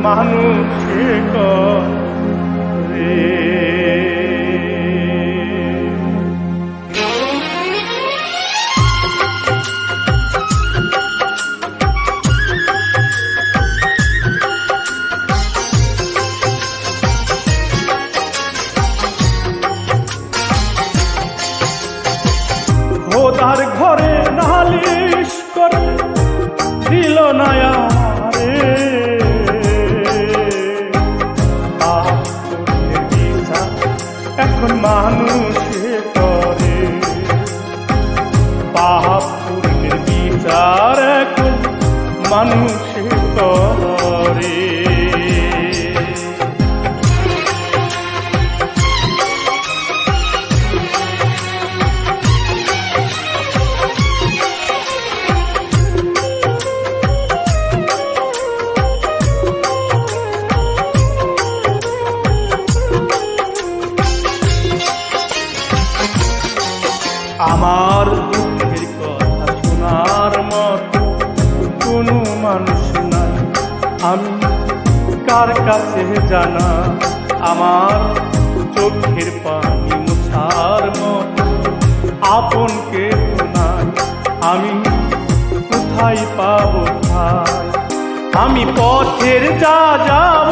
মানুষে করে। খোদার ঘরে নালিশ করে দিল না আমারে, এখন মানুষে করে। পাপ পুণ্যের বিচার এখন মানুষে করে। আমার দুঃখের কথা শোনার মতো কোনো মানুষ নাই, আমি কার কাছে জানা। আমার চোখের পানি মুছার মতো আপন কেউ নাই, আমি কোথায় পাবো ভাই। আমি পথের যা যাব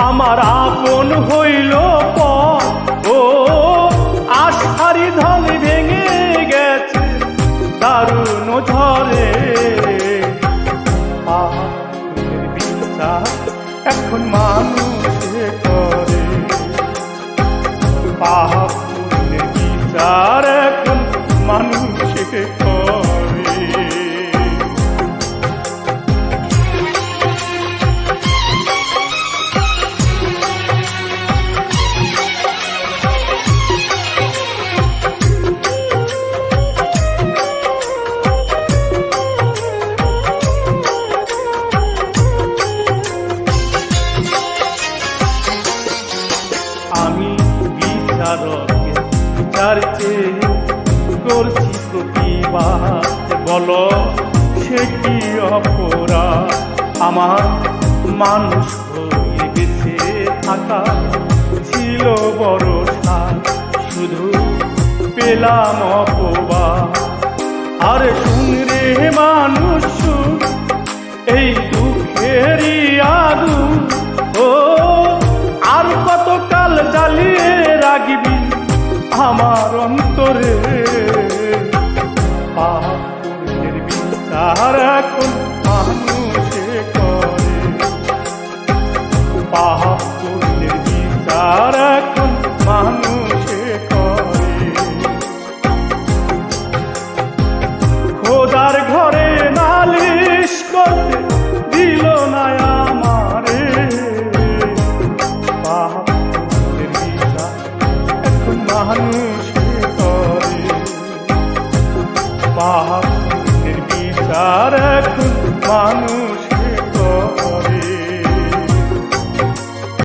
আমার আপন হইল পথ, ও আশারি ধন ভেঙে গেছে দারুণ ঝড়ে। পাপের বিচার এখন মানুষে করে, পাপের বিচার এখন মানুষে করে। আমি বিচারকের বিচার চেয়ে করছি প্রতিবাদ, বলো সে কি অপরাধ। আমার মানুষ হয়ে বেঁচে থাকা ছিল বড় সাথ, শুধু পেলাম অপবাদ। আর শুন রে মানুষ, এই দুঃখেরই আগুন ও আর কতকাল জ্বালিয়ে রাখবি আমার অন্তরে। পাপের বিচার এখন মানুষে করে, পাপের বিচার এখন মানুষে করে। খোদার ঘরে নালিশ করতে দিল না আমারে, পাপের বিচার এখন মানুষে করে, পাপের বিচার এখন মানুষ